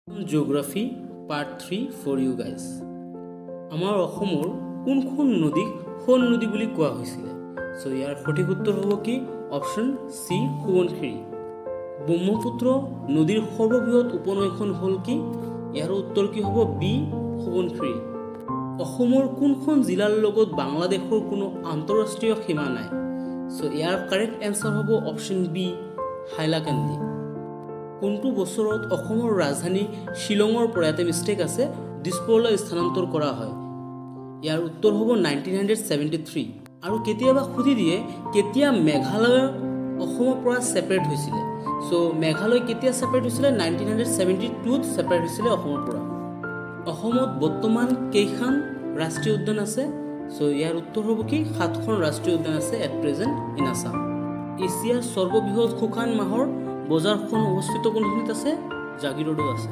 Geography Part 3 for you guys. আমাৰ অসমৰ কোনখন নদীক সোণ নদী বুলি কোৱা হৈছিল? সো ইয়াৰ সঠিক উত্তৰ হ'ব কি? অপচন সি সোৱণশিৰি। ব্ৰহ্মপুত্ৰ নদীৰ সৰ্ববৃহৎ উপনৈখন হ'ল কি? ইয়াৰ উত্তৰ কি হ'ব? বি সোৱণশিৰি। অসমৰ কোনখন জিলাৰ লগত বাংলাদেশৰ কোনো আন্তঃৰাষ্ট্ৰীয় সীমা নাই? সো ইয়াৰ কাৰেক্ট এনসাৰ হ'ব অপচন বি হাইলাকান্দি। কোনটো বছৰত অসমৰ ৰাজধানী শিলঙৰ পৰা এটা মিষ্টেক আছে দিছপুৰলৈ স্থানান্তৰ কৰা হয়? ইয়াৰ উত্তৰ হ'ব 1973। আৰু কেতিয়াবা সুধি দিয়ে কেতিয়া মেঘালয় অসমৰ পৰা সেপাৰেট হৈছিল? সো মেঘালয় কেতিয়া সেপাৰেট হৈছিল? 1972ত সেপাৰেট হৈছিল অসমৰ পৰা। অসমত বৰ্তমান কেইখন ৰাষ্ট্ৰীয় উদ্যান আছে? সো ইয়াৰ উত্তৰ হ'ব কি? 7খন ৰাষ্ট্ৰীয় উদ্যান আছে এট প্ৰেজেন্ট ইন আসাম। এছিয়াৰ সৰ্ববৃহৎ শুকান মাহৰ বজাৰখন অৱস্থিত কোনখিনিত আছে? জাগিৰোডত আছে।